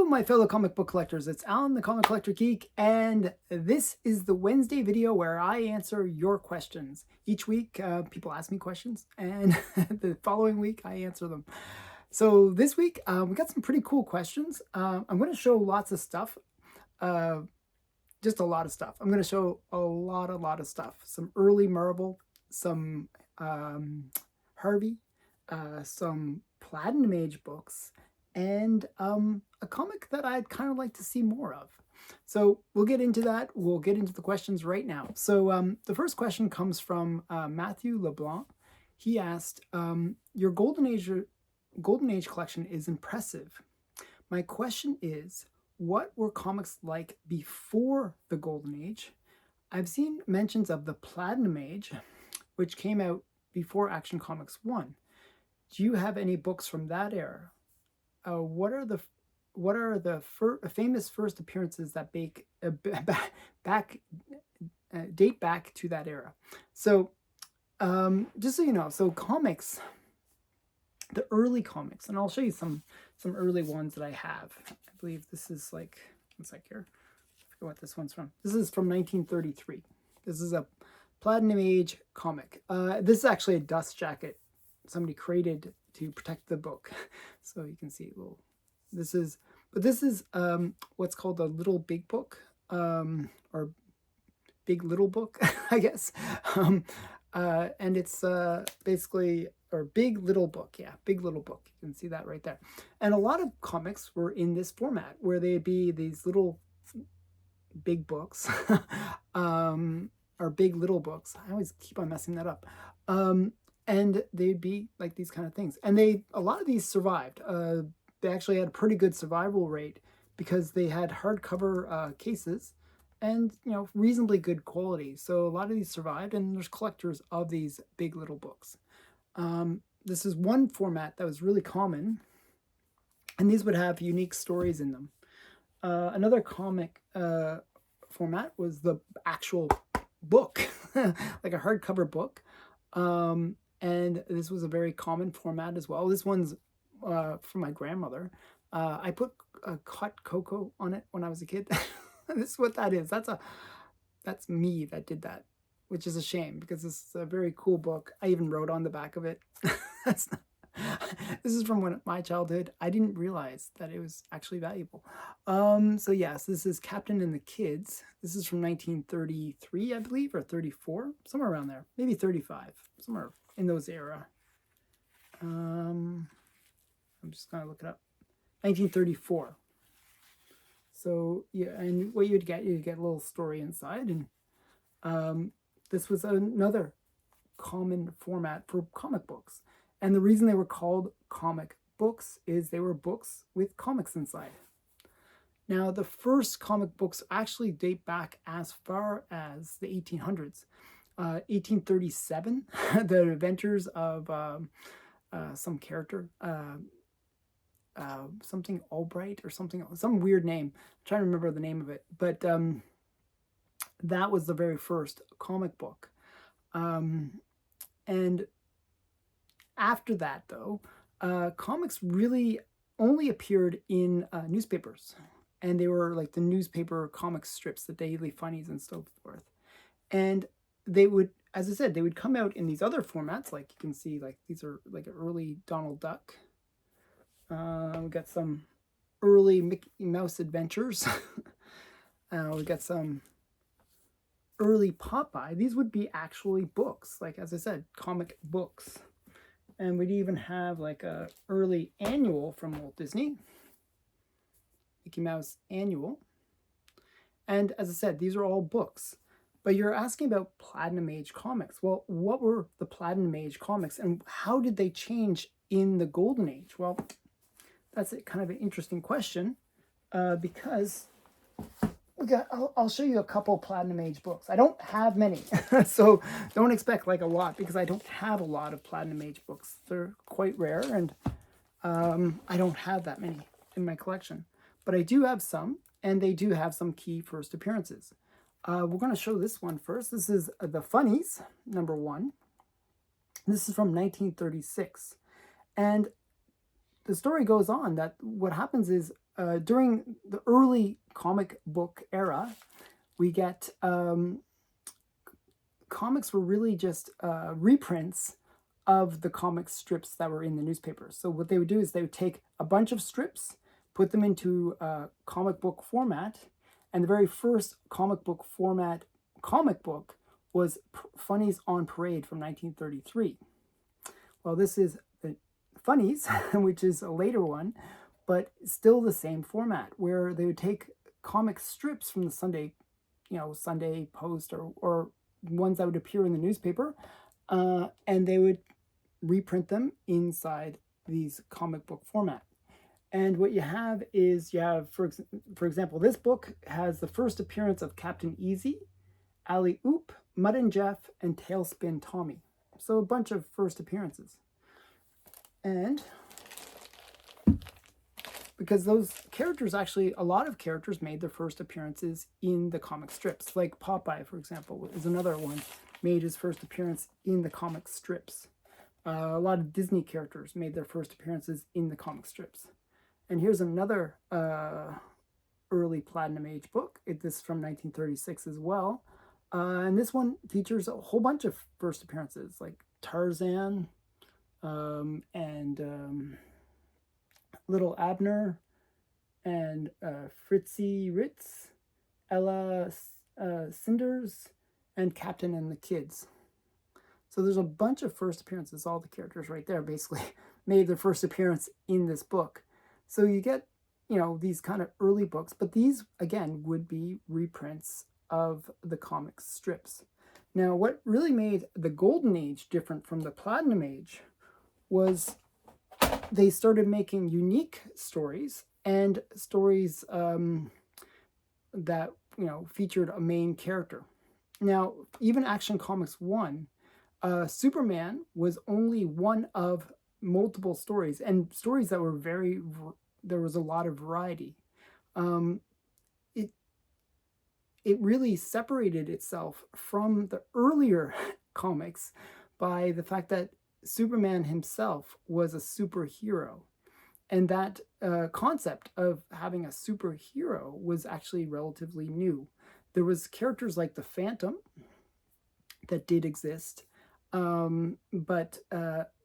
my fellow comic book collectors, it's Alan the Comic Collector Geek, and this is the Wednesday video where I answer your questions. Each week, people ask me questions, and the following week, I answer them. So this week, we got some pretty cool questions. I'm going to show lots of stuff, just a lot of stuff. I'm going to show a lot of stuff. Some early Marvel, some Harvey, some Platinum Age books, and a comic that I'd kind of like to see more of. So we'll get into that. We'll get into the questions right now. So the first question comes from Matthew LeBlanc. He asked, your Golden Age collection is impressive. My question is, what were comics like before the Golden Age? I've seen mentions of the Platinum Age, which came out before Action Comics 1. Do you have any books from that era? What are the famous first appearances that date back to that era? So just so you know, so comics, the early comics, and I'll show you some early ones that I have. I believe this is like, one sec here, I forget what this one's from. This is from 1933. This is a Platinum Age comic. This is actually a dust jacket somebody created to protect the book. So you can see a little, this is what's called a Little Big Book, or Big Little Book, I guess. And it's basically, or Big Little Book, yeah, Big Little Book. You can see that right there. And a lot of comics were in this format, where they'd be these little big books, or Big Little Books. I always keep on messing that up. And they'd be like these kind of things. And a lot of these survived. They actually had a pretty good survival rate because they had hardcover cases and, you know, reasonably good quality. So a lot of these survived, and there's collectors of these Big Little Books. This is one format that was really common, and these would have unique stories in them. Another comic format was the actual book, like a hardcover book. And this was a very common format as well. This one's from my grandmother. I put hot cocoa on it when I was a kid. This is what that is. That's me that did that, which is a shame because this is a very cool book. I even wrote on the back of it. This is from my childhood. I didn't realize that it was actually valuable. So yes, this is Captain and the Kids. This is from 1933, I believe, or 34, somewhere around there. Maybe 35, somewhere in those era. I'm just gonna look it up. 1934. So yeah, and what you'd get a little story inside, and this was another common format for comic books. And the reason they were called comic books is they were books with comics inside. Now, the first comic books actually date back as far as the 1800s. 1837, The Adventures of some character, something Albright or something, some weird name. I'm trying to remember the name of it. But that was the very first comic book. And after that, though, comics really only appeared in newspapers. And they were like the newspaper comic strips, the daily funnies and so forth. And they would, as I said, they would come out in these other formats. Like you can see, like these are like early Donald Duck. We got some early Mickey Mouse adventures. We got some early Popeye. These would be actually books, like as I said, comic books. And we'd even have like a early annual from Walt Disney, Mickey Mouse Annual. And as I said, these are all books. But you're asking about Platinum Age comics. Well, what were the Platinum Age comics, and how did they change in the Golden Age? Well, that's kind of an interesting question, because I'll show you a couple Platinum Age books. I don't have many, so don't expect like a lot, because I don't have a lot of Platinum Age books. They're quite rare, and I don't have that many in my collection. But I do have some, and they do have some key first appearances. We're going to show this one first. This is The Funnies, #1. This is from 1936. And the story goes on that what happens is during the early comic book era, we get comics were really just reprints of the comic strips that were in the newspapers. So what they would do is they would take a bunch of strips, put them into comic book format, and the very first comic book format comic book was Funnies on Parade from 1933. Well, this is the Funnies, which is a later one, but still the same format, where they would take comic strips from the Sunday, Sunday Post or ones that would appear in the newspaper, and they would reprint them inside these comic book format. And what you have is, for example, this book has the first appearance of Captain Easy, Alley Oop, Mud and Jeff, and Tailspin Tommy. So a bunch of first appearances. And because those characters, actually, a lot of characters made their first appearances in the comic strips. Like Popeye, for example, is another one, made his first appearance in the comic strips. A lot of Disney characters made their first appearances in the comic strips. And here's another early Platinum Age book. This is from 1936 as well. And this one features a whole bunch of first appearances, like Tarzan and Little Abner and Fritzy Ritz, Ella Cinders, and Captain and the Kids. So there's a bunch of first appearances. All the characters right there basically made their first appearance in this book. So you get, these kind of early books, but these, again, would be reprints of the comic strips. Now, what really made the Golden Age different from the Platinum Age was they started making unique stories and stories that, featured a main character. Now, even Action Comics 1, Superman was only one of multiple stories, and stories that were there was a lot of variety. It really separated itself from the earlier comics by the fact that Superman himself was a superhero. And that concept of having a superhero was actually relatively new. There was characters like the Phantom that did exist, but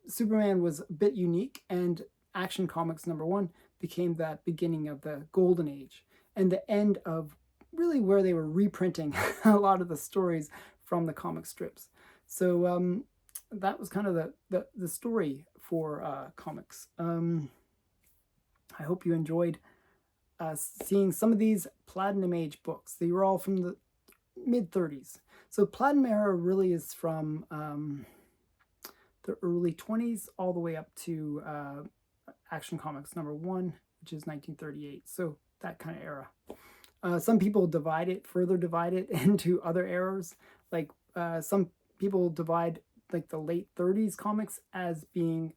Superman was a bit unique, and Action Comics #1 became that beginning of the Golden Age and the end of really where they were reprinting a lot of the stories from the comic strips. So that was kind of the story for comics. I hope you enjoyed seeing some of these Platinum Age books. They were all from the mid-30s. So Platinum Era really is from the early 20s all the way up to Action Comics #1, which is 1938. So that kind of era. Some people further divide it into other eras. Like some people divide like the late 30s comics as being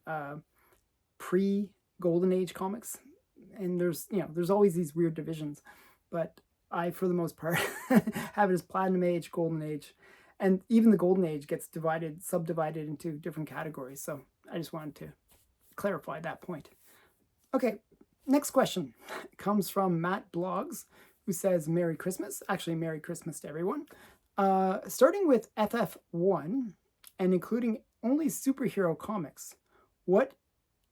pre-Golden Age comics. And there's always these weird divisions. But I, for the most part, have it as Platinum Age, Golden Age. And even the Golden Age gets subdivided into different categories. So I just wanted to clarify that point. Okay, next question comes from Matt Blogs, who says, Merry Christmas. Actually, Merry Christmas to everyone. Starting with FF1 and including only superhero comics, what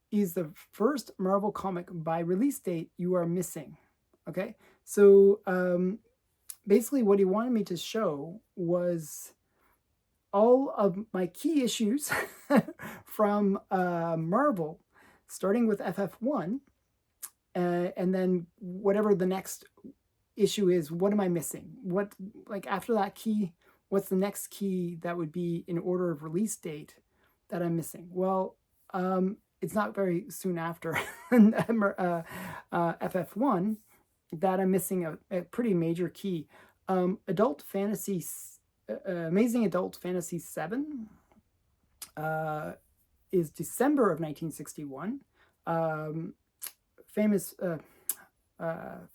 is the first Marvel comic by release date you are missing? Okay, so basically what he wanted me to show was all of my key issues from Marvel, starting with FF1, and then whatever the next issue is, what am I missing? After that key, what's the next key that would be in order of release date that I'm missing? Well, it's not very soon after FF1 that I'm missing a pretty major key. Adult Fantasy, Amazing Adult Fantasy 7 is December of 1961.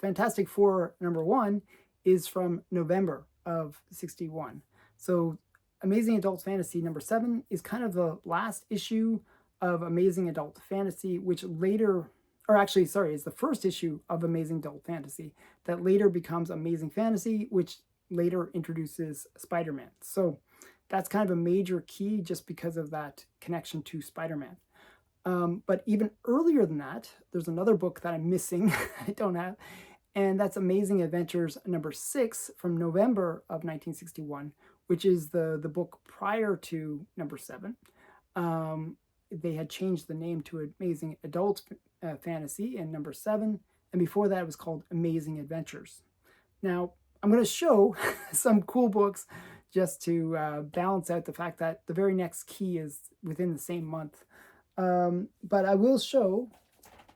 Fantastic Four #1 is from November of 61. So Amazing Adult Fantasy #7 is kind of the last issue of Amazing Adult Fantasy, which later or actually, sorry, is the first issue of Amazing Adult Fantasy that later becomes Amazing Fantasy, which later introduces Spider-Man. So that's kind of a major key just because of that connection to Spider-Man. But even earlier than that, there's another book that I'm missing, I don't have, and that's Amazing Adventures number 6 from November of 1961, which is the book prior to number 7. They had changed the name to Amazing Adult Fantasy in number 7, and before that it was called Amazing Adventures. Now, I'm going to show some cool books just to balance out the fact that the very next key is within the same month. But I will show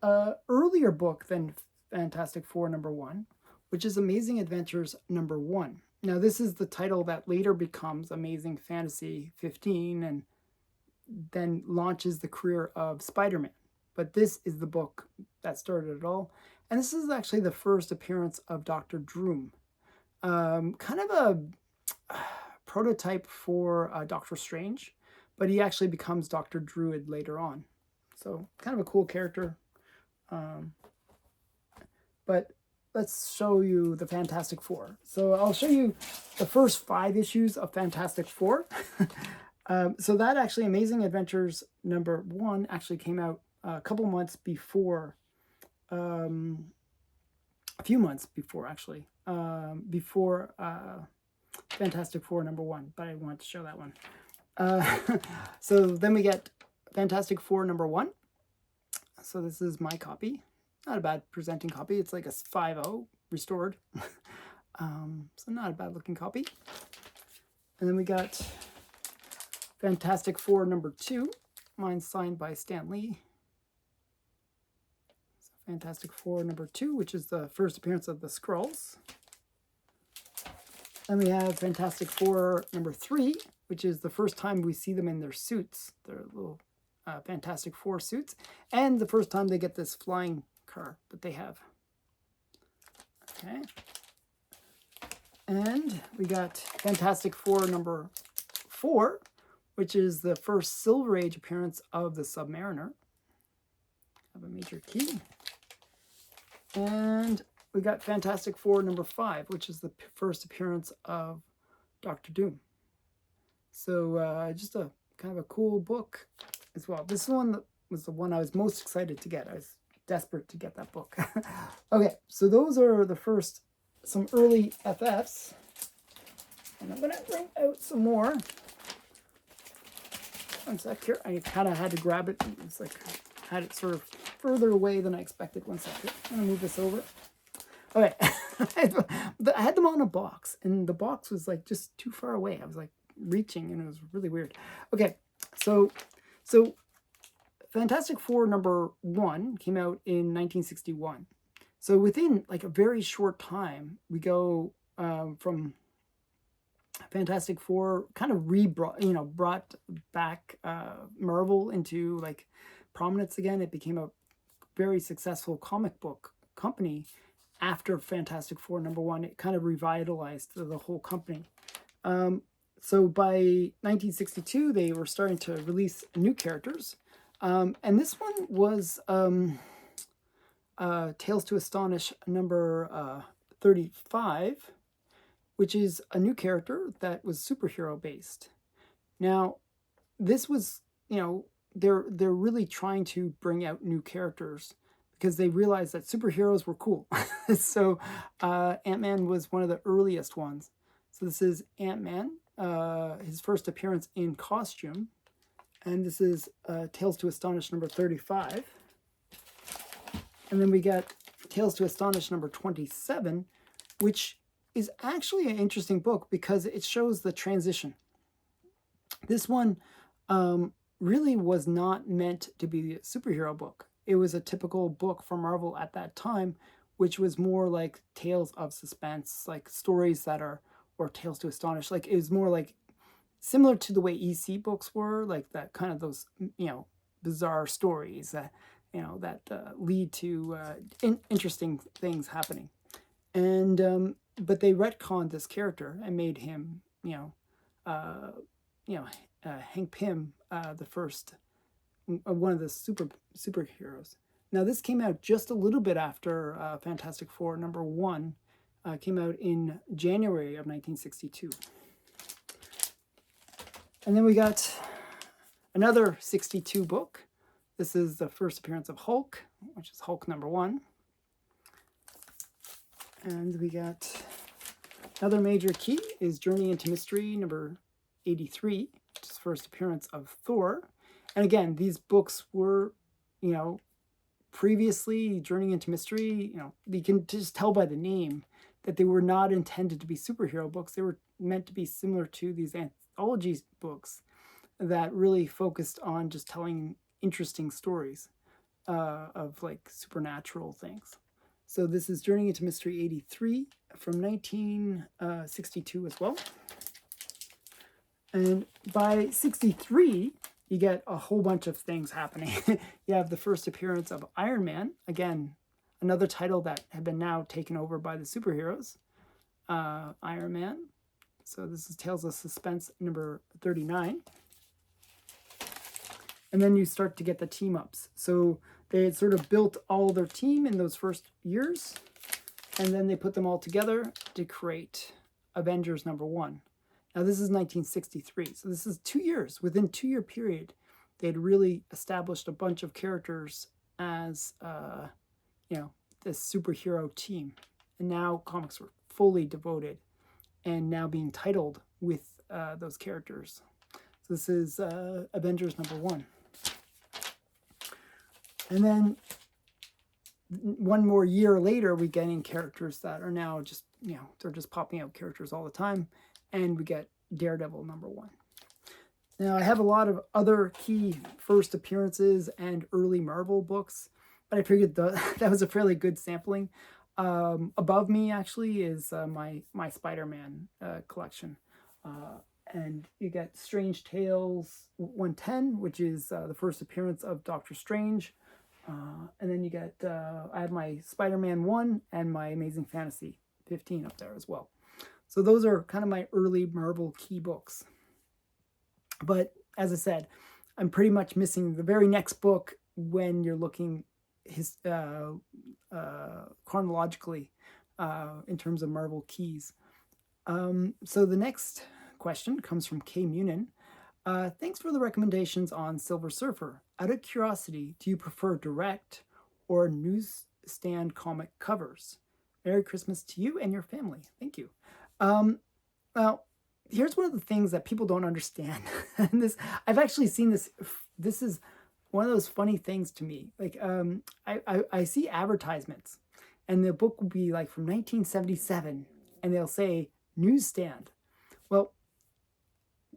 an earlier book than Fantastic Four number 1, which is Amazing Adventures number 1. Now, this is the title that later becomes Amazing Fantasy 15 and then launches the career of Spider-Man. But this is the book that started it all. And this is actually the first appearance of Dr. Droom. Kind of a prototype for Doctor Strange, but he actually becomes Dr. Druid later on. So kind of a cool character. But let's show you the Fantastic Four. So I'll show you the first 5 issues of Fantastic Four. So that actually, Amazing Adventures number 1 actually came out a couple months before, a few months before actually, before Fantastic Four number 1, but I wanted to show that one. So then we get Fantastic Four number 1. So this is my copy. Not a bad presenting copy. It's like a 5.0 restored. So not a bad looking copy. And then we got Fantastic Four number 2. Mine's signed by Stan Lee. So Fantastic Four number 2, which is the first appearance of the Skrulls. Then we have Fantastic Four number 3, which is the first time we see them in their suits, their little Fantastic Four suits, and the first time they get this flying car that they have. Okay. And we got Fantastic Four number 4, which is the first Silver Age appearance of the Submariner. Have a major key. And we got Fantastic Four number 5, which is the first appearance of Doctor Doom. So just a kind of a cool book as well. This one was the one I was most excited to get. I was desperate to get that book. Okay, so those are the first, some early FFs. And I'm going to bring out some more. One sec here. I kind of had to grab it. It's like I had it sort of further away than I expected. One second. I'm going to move this over. Okay. I had them on a box, and the box was like just too far away. I was like reaching, and it was really weird. Okay, so Fantastic Four number 1 came out in 1961. So within like a very short time, we go from Fantastic Four kind of brought back Marvel into like prominence again. It became a very successful comic book company after Fantastic Four number 1. It kind of revitalized the whole company. So by 1962, they were starting to release new characters. And this one was Tales to Astonish number 35, which is a new character that was superhero based. Now, this was, they're really trying to bring out new characters because they realized that superheroes were cool. So Ant-Man was one of the earliest ones. So this is Ant-Man, his first appearance in costume. And this is Tales to Astonish number 35. And then we got Tales to Astonish number 27, which is actually an interesting book because it shows the transition. This one really was not meant to be a superhero book. It was a typical book for Marvel at that time, which was more like tales of suspense, like stories that are, or Tales to Astonish. Like it was more like similar to the way EC books were, like that kind of those, bizarre stories that, that lead to interesting things happening. And but they retconned this character and made him, Hank Pym, the first, one of the superheroes. Now, this came out just a little bit after Fantastic Four #1 came out in January of 1962. And then we got another 62 book. This is the first appearance of Hulk, which is Hulk #1. And we got another major key is Journey into Mystery number 83, which is first appearance of Thor. And again, these books were, previously Journey into Mystery, you can just tell by the name that they were not intended to be superhero books. They were meant to be similar to these anthology books that really focused on just telling interesting stories of like supernatural things. So this is Journey into Mystery 83 from 1962 as well. And by 63, you get a whole bunch of things happening. You have the first appearance of Iron Man. Again, another title that had been now taken over by the superheroes. Iron Man. So this is Tales of Suspense number 39. And then you start to get the team ups. So they had sort of built all their team in those first years, and then they put them all together to create Avengers #1. Now this is 1963, so this is 2 years. Within 2-year period, they had really established a bunch of characters as, this superhero team. And now comics were fully devoted and now being titled with those characters. So this is Avengers #1. And then 1 more year later, we get in characters that are now just, they're just popping out characters all the time. And we get Daredevil #1. Now, I have a lot of other key first appearances and early Marvel books, but I figured that was a fairly good sampling. Above me, actually, is my Spider-Man collection. And you get Strange Tales 110, which is the first appearance of Doctor Strange. And then you get, I have my Spider-Man 1 and my Amazing Fantasy 15 up there as well. So those are kind of my early Marvel key books. But as I said, I'm pretty much missing the very next book when you're looking chronologically in terms of Marvel keys. So the next question comes from Kay Munin. Thanks for the recommendations on Silver Surfer. Out of curiosity, do you prefer direct or newsstand comic covers? Merry Christmas to you and your family. Thank you. Well, here's one of the things that people don't understand. And I've actually seen this. This is one of those funny things to me. Like, I see advertisements, and the book will be like from 1977, and they'll say newsstand. Well,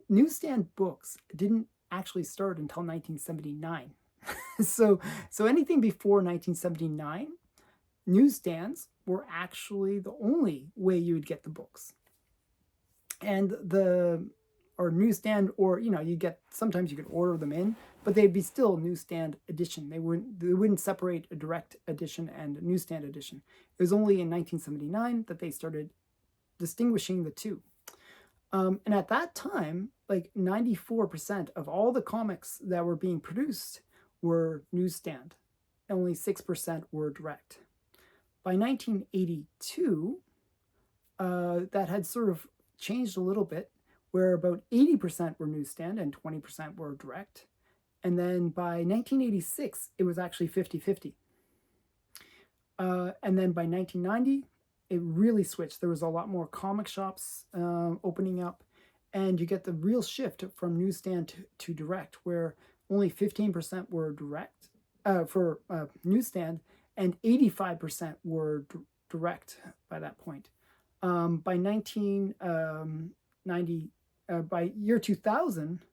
newsstand books didn't actually start until 1979. So anything before 1979, newsstands were actually the only way you would get the books. And or newsstand, or sometimes you could order them in, but they'd be still newsstand edition. They wouldn't separate a direct edition and a newsstand edition. It was only in 1979 that they started distinguishing the two. And at that time, like 94% of all the comics that were being produced were newsstand. Only 6% were direct. By 1982, that had sort of changed a little bit, where about 80% were newsstand and 20% were direct. And then by 1986, it was actually 50-50. And then by 1990, it really switched. There was a lot more comic shops opening up, and you get the real shift from newsstand to direct, where only 15% were direct for newsstand, and 85% were direct by that point. By 1990, by year 2000,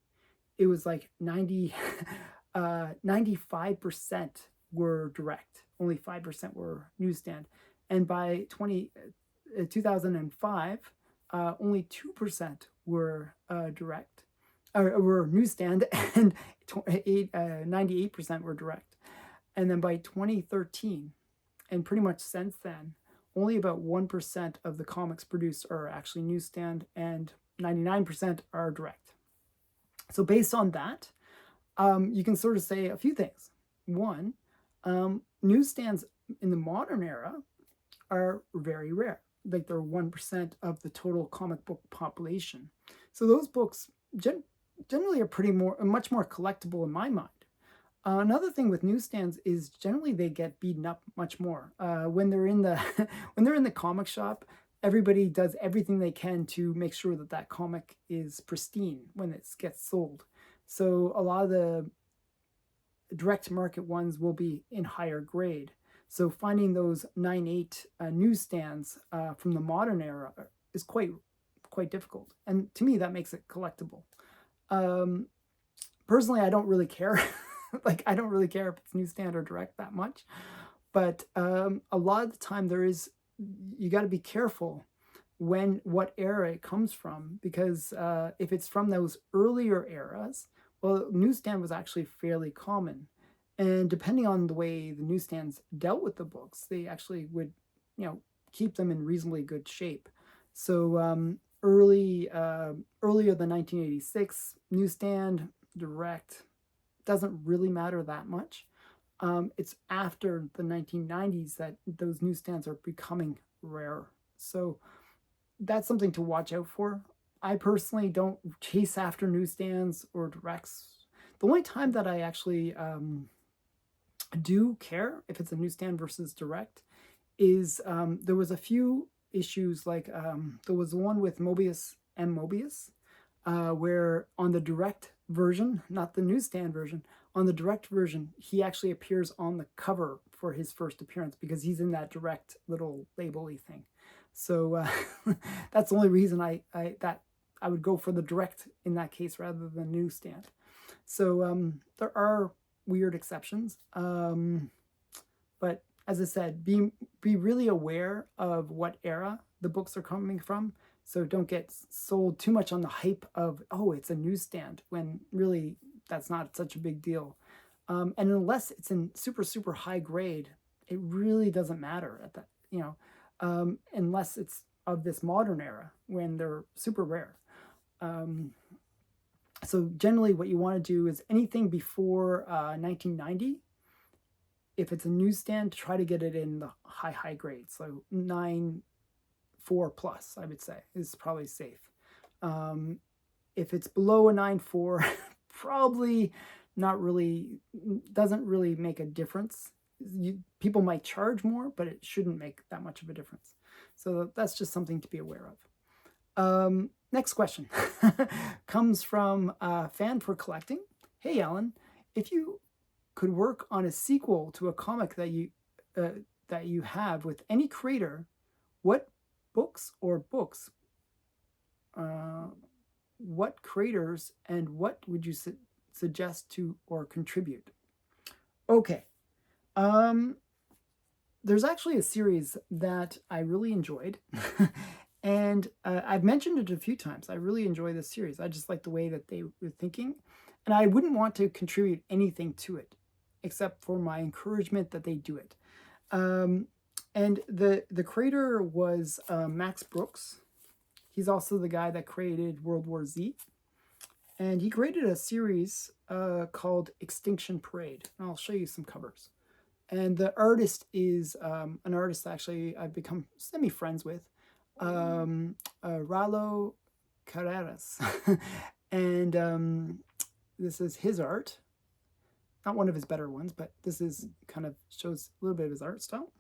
it was like 95% were direct. Only 5% were newsstand. And by 2005, only 2% were direct, or were newsstand, and 98% were direct. And then by 2013, and pretty much since then, only about 1% of the comics produced are actually newsstand, and 99% are direct. So based on that, you can sort of say a few things. One, Newsstands in the modern era are very rare. Like they're 1% of the total comic book population. So those books generally are much more collectible in my mind. Another thing with newsstands is generally they get beaten up much more. When they're in the when they're in the comic shop, everybody does everything they can to make sure that that comic is pristine when it gets sold. So a lot of the direct market ones will be in higher grade. So finding those 9/8 newsstands from the modern era is quite difficult, and to me that makes it collectible. Personally, I don't really care. Like I don't really care if it's newsstand or direct that much, but a lot of the time you got to be careful what era it comes from, because if it's from those earlier eras, well, newsstand was actually fairly common, and depending on the way the newsstands dealt with the books, they actually would, keep them in reasonably good shape. So earlier than 1986, newsstand, direct, doesn't really matter that much. It's after the 1990s that those newsstands are becoming rare. So that's something to watch out for. I personally don't chase after newsstands or directs. The only time that I actually do care if it's a newsstand versus direct is there was a few issues, like there was one with Mobius and Mobius, where on the direct version, not the newsstand version, on the direct version, he actually appears on the cover for his first appearance because he's in that direct little label-y thing. So that's the only reason I would go for the direct in that case rather than newsstand. So there are weird exceptions, but as I said, be really aware of what era the books are coming from. So don't get sold too much on the hype of, oh, it's a newsstand, when really that's not such a big deal. And unless it's in super, super high grade, it really doesn't matter at that, unless it's of this modern era when they're super rare. So generally what you want to do is anything before 1990, if it's a newsstand, try to get it in the high grade. So 9.4 plus, I would say, is probably safe. If it's below a 9.4, probably not really, doesn't really make a difference. People might charge more, but it shouldn't make that much of a difference. So that's just something to be aware of. Next question comes from Fan for Collecting. Hey, Alan, if you could work on a sequel to a comic that you have with any creator, what books or books, what creators, and what would you suggest to or contribute? Okay. There's actually a series that I really enjoyed. And I've mentioned it a few times. I really enjoy this series. I just like the way that they were thinking. And I wouldn't want to contribute anything to it, except for my encouragement that they do it. And the creator was Max Brooks. He's also the guy that created World War Z. And he created a series called Extinction Parade. And I'll show you some covers. And the artist is an artist actually I've become semi-friends with, Ralo Carreras. And this is his art. Not one of his better ones, but this is kind of shows a little bit of his art style.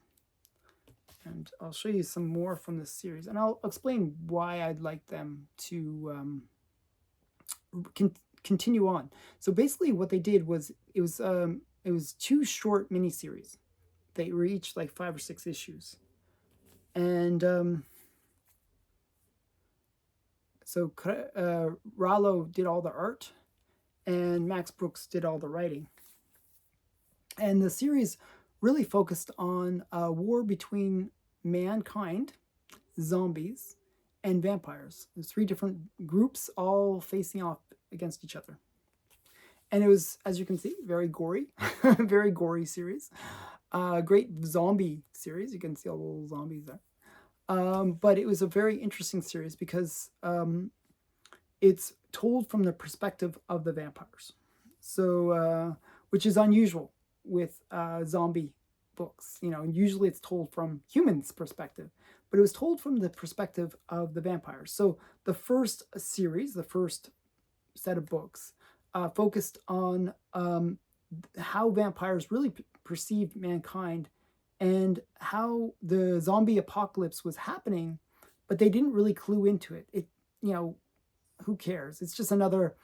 And I'll show you some more from this series. And I'll explain why I'd like them to continue on. So basically what they did was, it was 2 short miniseries. They were each like 5 or 6 issues. And so Ralo did all the art, and Max Brooks did all the writing. And the series really focused on a war between mankind, zombies, and vampires. There's 3 different groups all facing off against each other. And it was, as you can see, very gory, very gory series. Great zombie series. You can see all the little zombies there. But it was a very interesting series because it's told from the perspective of the vampires. So, which is unusual. with zombie books. And usually it's told from humans' perspective, but it was told from the perspective of the vampires. So the first series, the first set of books, focused on how vampires really perceived mankind and how the zombie apocalypse was happening, but they didn't really clue into it. Who cares? It's another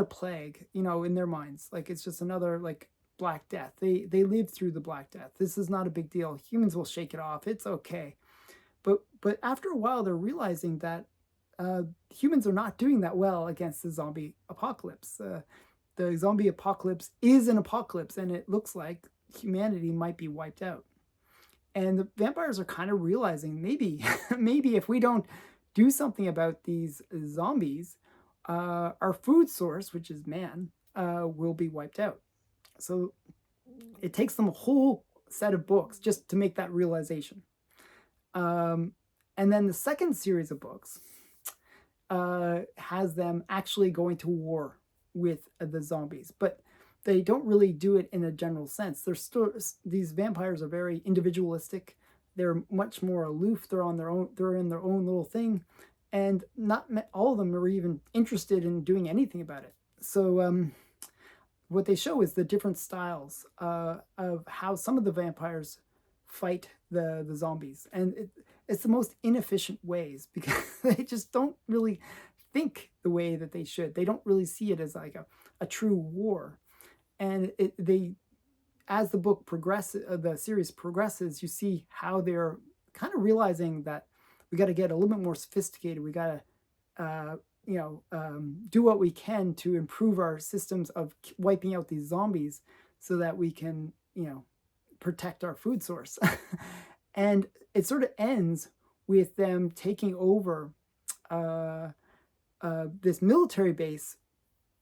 plague, in their minds. Like, it's just another, like, Black Death. They lived through the Black Death. This is not a big deal. Humans will shake it off. It's okay. But after a while, they're realizing that humans are not doing that well against the zombie apocalypse. The zombie apocalypse is an apocalypse, and it looks like humanity might be wiped out. And the vampires are kind of realizing maybe if we don't do something about these zombies, our food source, which is man, will be wiped out. So it takes them a whole set of books just to make that realization. And then the second series of books has them actually going to war with the zombies, but they don't really do it in a general sense. These vampires are very individualistic. They're much more aloof. They're on their own. They're in their own little thing, and not all of them are even interested in doing anything about it. So what they show is the different styles of how some of the vampires fight the zombies, and it's the most inefficient ways, because they just don't really think the way that they should. They don't really see it as like a true war. And as the book progresses, the series progresses, you see how they're kind of realizing that we got to get a little bit more sophisticated. We got to, do what we can to improve our systems of wiping out these zombies, so that we can, protect our food source. And it sort of ends with them taking over this military base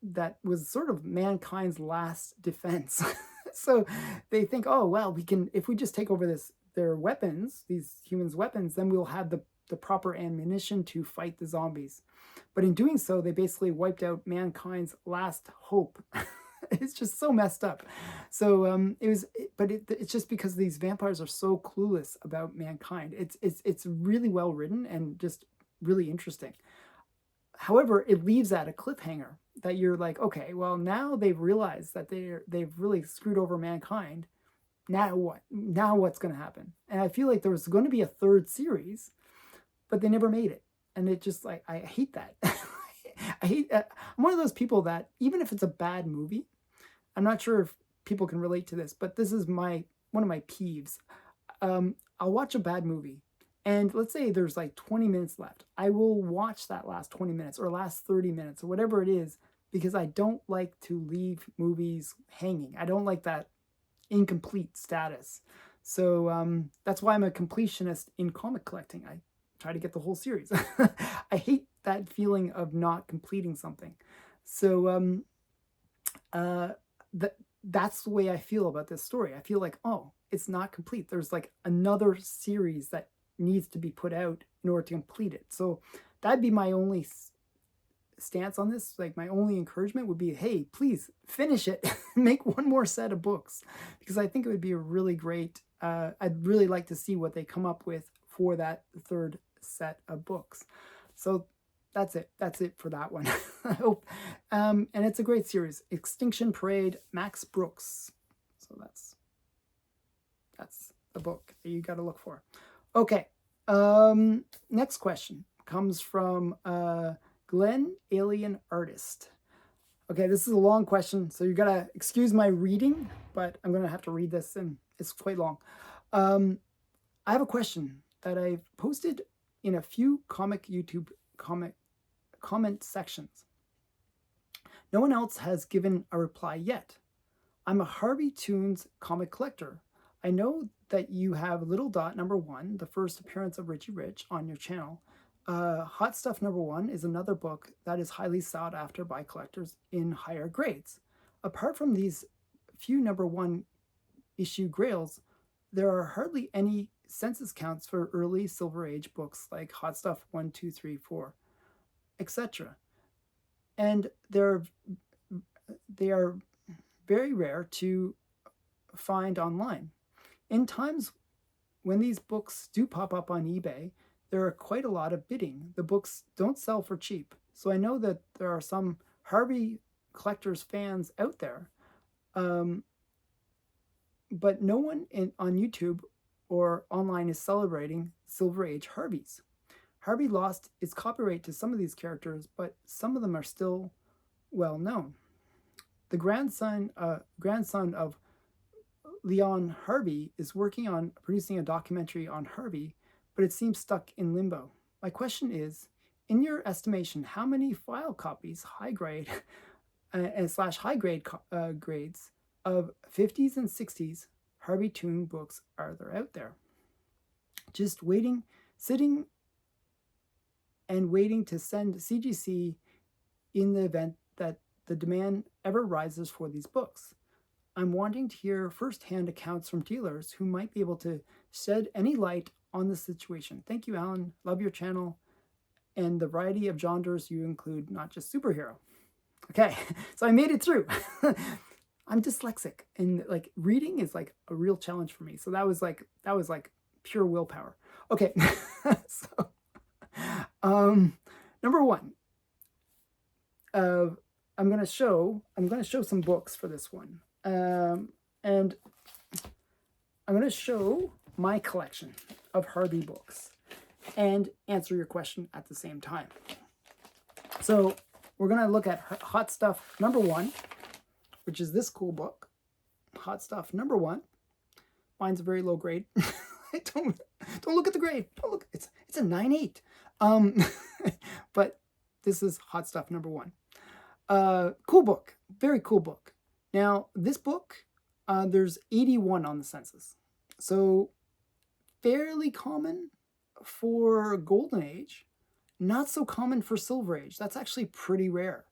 that was sort of mankind's last defense. So they think, oh, well, if we just take over their weapons, these humans' weapons, then we'll have the proper ammunition to fight the zombies. But in doing so, they basically wiped out mankind's last hope. It's just so messed up. So it's just because these vampires are so clueless about mankind. It's really well written and just really interesting. However, it leaves at a cliffhanger that you're like, okay, well, now they've realized that they've really screwed over mankind. Now what? Now what's going to happen? And I feel like there was going to be a third series, but they never made it. And it just, like, I hate that. I'm one of those people that, even if it's a bad movie, I'm not sure if people can relate to this, but this is one of my peeves. I'll watch a bad movie, and let's say there's like 20 minutes left. I will watch that last 20 minutes or last 30 minutes or whatever it is, because I don't like to leave movies hanging. I don't like that incomplete status. So that's why I'm a completionist in comic collecting. I try to get the whole series. I hate that feeling of not completing something. So that's the way I feel about this story. I feel like, oh, it's not complete. There's like another series that needs to be put out in order to complete it. So that'd be my only stance on this. Like, my only encouragement would be, hey, please finish it. Make one more set of books, because I think it would be a really great, I'd really like to see what they come up with for that third set of books. So that's it for that one. I hope. And it's a great series. Extinction Parade, Max Brooks. So that's the book that you got to look for. Okay. Next question comes from Glenn Alien Artist. Okay, this is a long question, so you got to excuse my reading, but I'm going to have to read this, and it's quite long. I have a question that I've posted in a few comic YouTube comment sections. No one else has given a reply yet. I'm a Harveytoons comic collector. I know that you have Little Dot #1, the first appearance of Richie Rich, on your channel. Hot Stuff #1 is another book that is highly sought after by collectors in higher grades. Apart from these few #1 issue grails, there are hardly any census counts for early Silver Age books like Hot Stuff 1, 2, 3, 4, etc. And they are very rare to find online. In times when these books do pop up on eBay, there are quite a lot of bidding. The books don't sell for cheap. So I know that there are some Harvey collectors fans out there, but no one on YouTube or online is celebrating Silver Age Harveys. Harvey lost its copyright to some of these characters, but some of them are still well known. The grandson of Leon Harvey is working on producing a documentary on Harvey, but it seems stuck in limbo. My question is, in your estimation, how many file copies, high grade and slash high grade grades of 50s and 60s Harveytoon books are there out there? Just waiting, sitting and waiting to send CGC in the event that the demand ever rises for these books. I'm wanting to hear firsthand accounts from dealers who might be able to shed any light on the situation. Thank you, Alan. Love your channel and the variety of genres you include, not just superhero. Okay, so I made it through. I'm dyslexic, and like reading is like a real challenge for me. So that was like pure willpower. Okay, so number one, I'm gonna show some books for this one, and I'm gonna show my collection of Harvey books and answer your question at the same time. So we're gonna look at Hot Stuff number 1, which is this cool book. Hot Stuff number 1. Mine's a very low grade. Don't look at the grade. Don't look. It's a 9.8. But this is Hot Stuff number 1. Cool book. Very cool book. Now this book, there's 81 on the census, so fairly common for Golden Age. Not so common for Silver Age. That's actually pretty rare.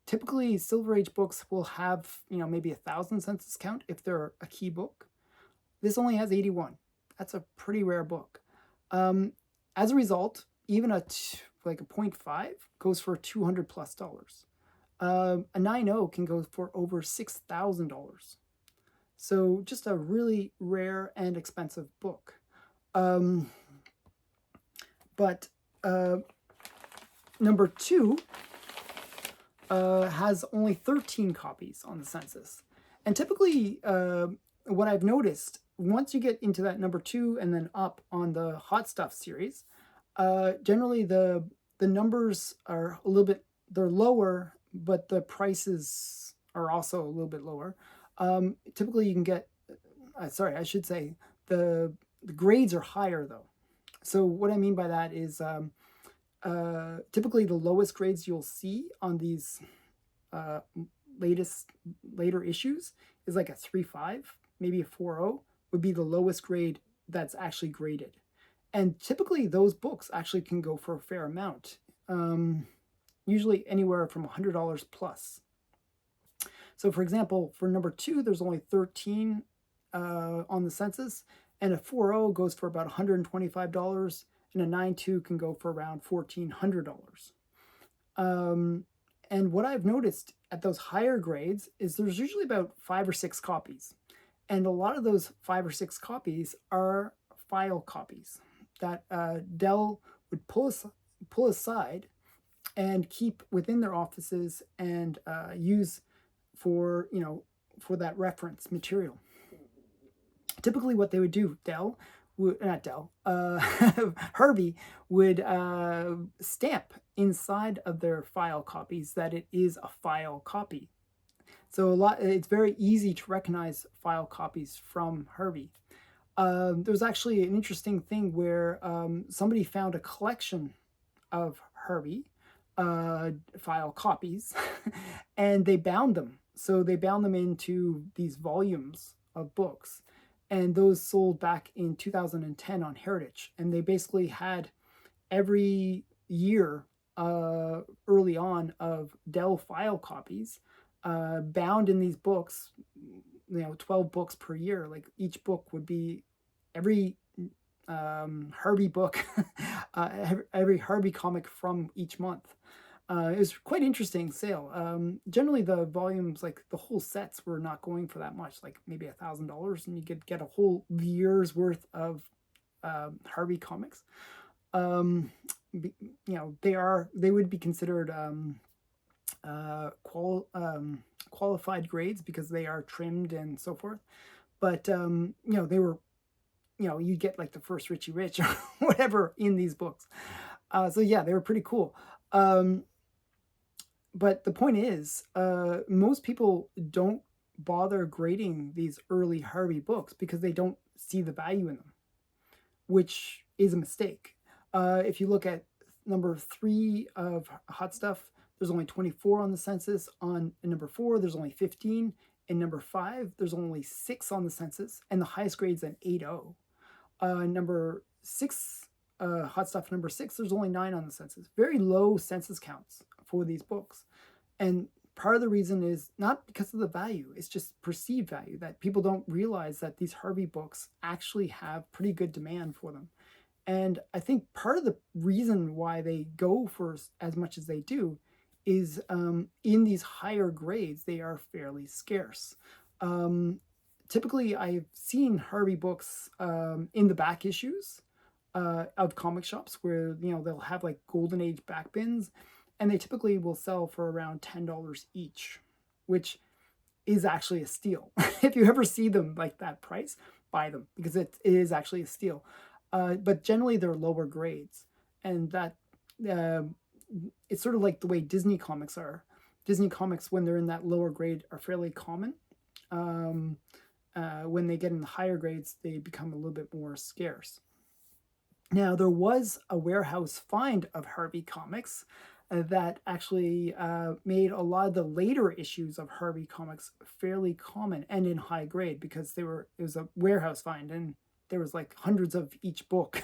Typically, Silver Age books will have, maybe 1,000 census count if they're a key book. This only has 81. That's a pretty rare book. As a result, even a 0.5 goes for $200+. A 9.0 can go for over $6,000. So just a really rare and expensive book. But number 2 has only 13 copies on the census. And typically, what I've noticed, once you get into that number 2 and then up on the Hot Stuff series, generally the numbers are a little bit, they're lower, but the prices are also a little bit lower. Typically you can get, I should say, the grades are higher though. So what I mean by that is typically the lowest grades you'll see on these later issues is like a 3.5, maybe a 4.0 would be the lowest grade that's actually graded. And typically those books actually can go for a fair amount, usually anywhere from $100 plus. So for example, for number 2, there's only 13 on the census, and a 4.0 goes for about $125, and a 9.2 can go for around $1,400. And what I've noticed at those higher grades is there's usually about 5 or 6 copies. And a lot of those 5 or 6 copies are file copies that Dell would pull aside and keep within their offices and use for that reference material. Typically what they would do, Harvey would stamp inside of their file copies that it is a file copy. So it's very easy to recognize file copies from Harvey. There's actually an interesting thing where somebody found a collection of Harvey file copies and they bound them. So they bound them into these volumes of books, and those sold back in 2010 on Heritage. And they basically had every year early on of Dell file copies bound in these books, 12 books per year. Like each book would be every Harvey book, every Harvey comic from each month. It was quite interesting sale. Generally, the volumes, like the whole sets, were not going for that much, like maybe $1,000, and you could get a whole year's worth of Harvey comics. You know, they would be considered qualified grades because they are trimmed and so forth. But you know, they were, you know, you get like the first Richie Rich or whatever in these books. So yeah, they were pretty cool. But the point is, most people don't bother grading these early Harvey books because they don't see the value in them, which is a mistake. If you look at number 3 of Hot Stuff, there's only 24 on the census. On number 4, there's only 15. In number 5, there's only 6 on the census, and the highest grade's an 8.0. Number 6, Hot Stuff number 6, there's only 9 on the census. Very low census counts for these books. And part of the reason is not because of the value, it's just perceived value, that people don't realize that these Harvey books actually have pretty good demand for them. And I think part of the reason why they go for as much as they do is in these higher grades, they are fairly scarce. Typically, I've seen Harvey books in the back issues of comic shops where, you know, they'll have like Golden Age back bins, and they typically will sell for around $10 each, which is actually a steal. If you ever see them like that price, buy them, because it is actually a steal. But generally, they're lower grades, and that it's sort of like the way Disney comics are. Disney comics, when they're in that lower grade, are fairly common. When they get in the higher grades, they become a little bit more scarce. Now, there was a warehouse find of Harvey comics that actually made a lot of the later issues of Harvey comics fairly common and in high grade, because it was a warehouse find, and there was like hundreds of each book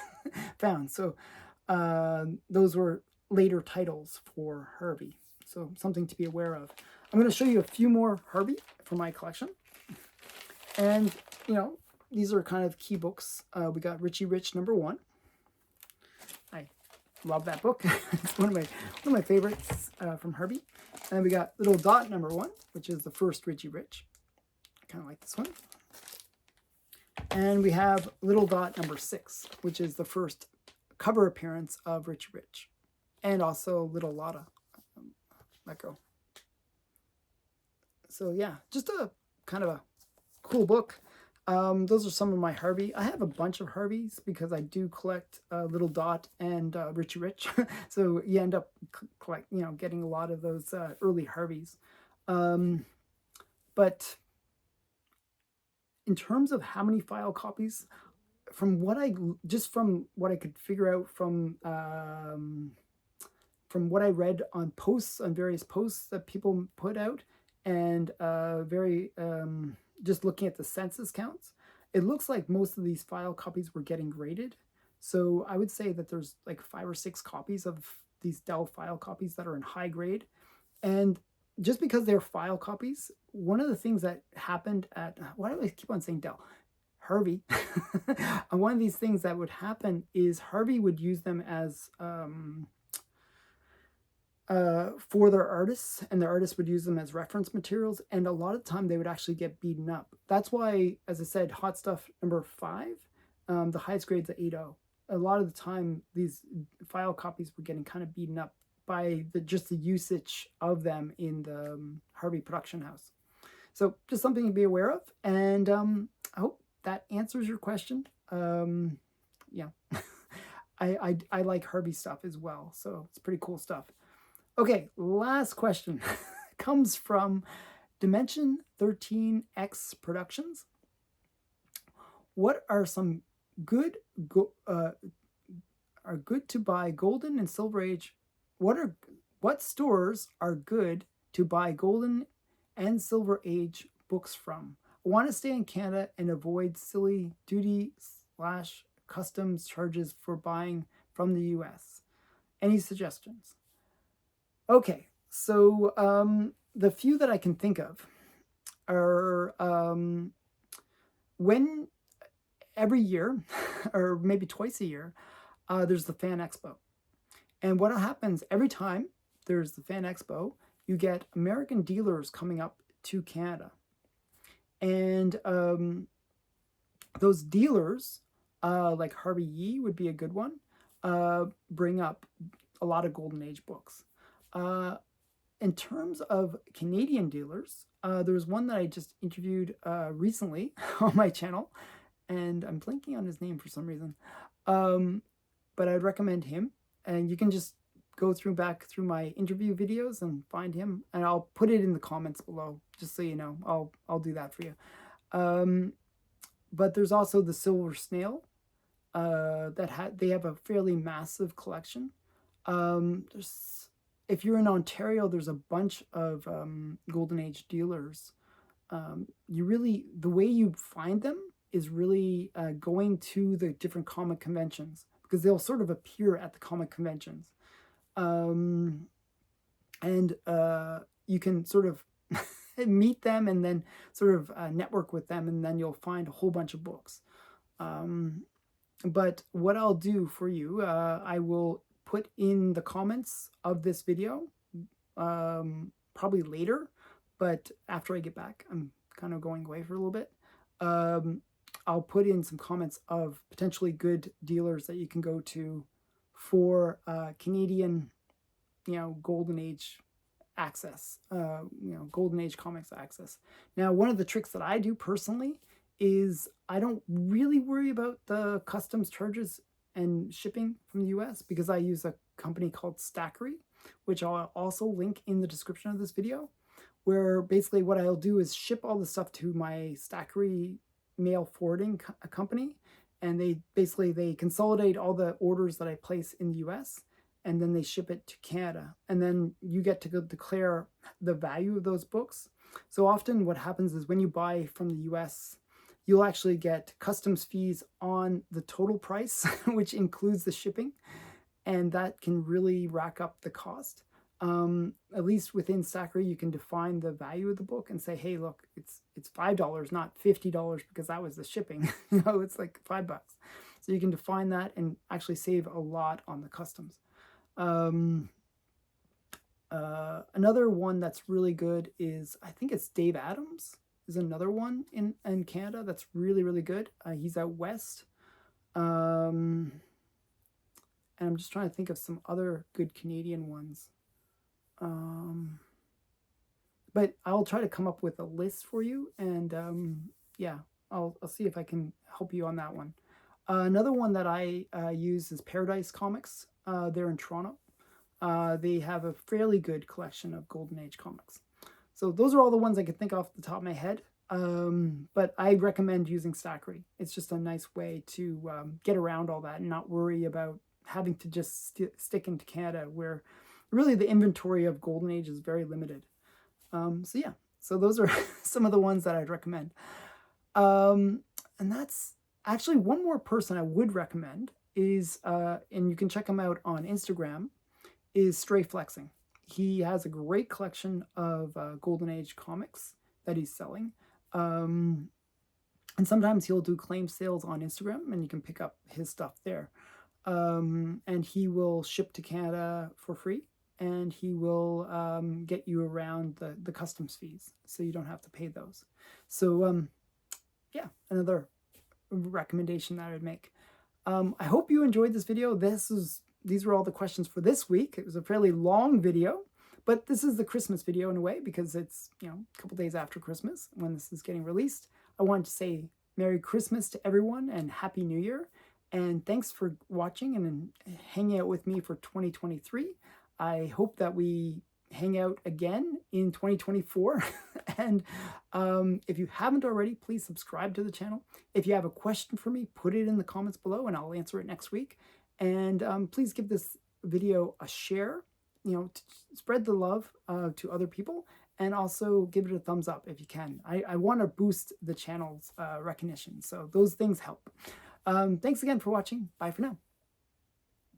found. So those were later titles for Harvey. So something to be aware of. I'm going to show you a few more Harvey from my collection. And, you know, these are kind of key books. We got Richie Rich number 1. I love that book. It's one of my favorites from Harvey. And we got Little Dot number 1, which is the first Richie Rich. I kind of like this one. And we have Little Dot number 6, which is the first cover appearance of Richie Rich. And also Little Lotta. Let go. So yeah, just a kind of a cool book. Those are some of my Harvey. I have a bunch of Harveys because I do collect Little Dot and Richie Rich. So you end up getting a lot of those early Harveys. But in terms of how many file copies, from what I could figure out from what I read on various posts that people put out, and just looking at the census counts, it looks like most of these file copies were getting graded. So I would say that there's like 5 or 6 copies of these Dell file copies that are in high grade. And just because they're file copies, one of the things that happened at, why do I keep on saying Dell? Harvey. One of these things that would happen is Harvey would use them as for their artists, and their artists would use them as reference materials, and a lot of the time they would actually get beaten up. That's why, as I said, Hot Stuff number 5, the highest grade's at 8.0. A lot of the time these file copies were getting kind of beaten up by just the usage of them in the Harvey production house. So just something to be aware of, and I hope that answers your question. Yeah. I like Harvey stuff as well, so it's pretty cool stuff. Okay, last question comes from Dimension 13X Productions. What are some good to buy Golden and Silver Age? What stores are good to buy Golden and Silver Age books from? I want to stay in Canada and avoid silly duty/customs charges for buying from the US. Any suggestions? Okay, so the few that I can think of are when every year, or maybe twice a year, there's the Fan Expo. And what happens every time there's the Fan Expo, you get American dealers coming up to Canada. And those dealers, like Harvey would be a good one, bring up a lot of Golden Age books. In terms of Canadian dealers, there was one that I just interviewed recently on my channel, and I'm blanking on his name for some reason. But I'd recommend him, and you can just go back through my interview videos and find him, and I'll put it in the comments below, just so you know. I'll do that for you. But there's also the Silver Snail. They have a fairly massive collection. If you're in Ontario, there's a bunch of Golden Age dealers. The way you find them is really going to the different comic conventions, because they'll sort of appear at the comic conventions. And you can sort of meet them and then sort of network with them, and then you'll find a whole bunch of books. But what I'll do for you, I will put in the comments of this video, probably later, but after I get back. I'm kind of going away for a little bit. I'll put in some comments of potentially good dealers that you can go to for Canadian, Golden Age access, Golden Age comics access. Now, one of the tricks that I do personally is I don't really worry about the customs charges and shipping from the US, because I use a company called Stackery, which I'll also link in the description of this video, where basically what I'll do is ship all the stuff to my Stackery mail forwarding company, and they consolidate all the orders that I place in the US, and then they ship it to Canada, and then you get to go declare the value of those books. So often what happens is when you buy from the US, you'll actually get customs fees on the total price, which includes the shipping, and that can really rack up the cost. At least within Stackery, you can define the value of the book and say, hey, look, it's $5, not $50, because that was the shipping. It's like $5. So you can define that and actually save a lot on the customs. Another one that's really good is, I think it's Dave Adams is another one in Canada that's really, really good. He's out west. And I'm just trying to think of some other good Canadian ones. But I'll try to come up with a list for you, and yeah, I'll see if I can help you on that one. Another one that I use is Paradise Comics. They're in Toronto. They have a fairly good collection of Golden Age comics. So those are all the ones I could think off the top of my head. But I recommend using Stackery. It's just a nice way to get around all that and not worry about having to just stick into Canada, where really the inventory of Golden Age is very limited. So yeah, so those are some of the ones that I'd recommend. And that's actually one more person I would recommend is, and you can check him out on Instagram, is Streyflexin. He has a great collection of Golden Age comics that he's selling. And sometimes he'll do claim sales on Instagram, and you can pick up his stuff there. And he will ship to Canada for free, and he will get you around the customs fees, so you don't have to pay those. So yeah, another recommendation that I would make. I hope you enjoyed this video. These were all the questions for this week. It was a fairly long video, but this is the Christmas video in a way, because it's, a couple days after Christmas when this is getting released. I wanted to say Merry Christmas to everyone and Happy New Year. And thanks for watching and hanging out with me for 2023. I hope that we hang out again in 2024. And if you haven't already, please subscribe to the channel. If you have a question for me, put it in the comments below and I'll answer it next week. And please give this video a share, to spread the love to other people, and also give it a thumbs up if you can. I want to boost the channel's recognition, so those things help. Thanks again for watching. Bye for now.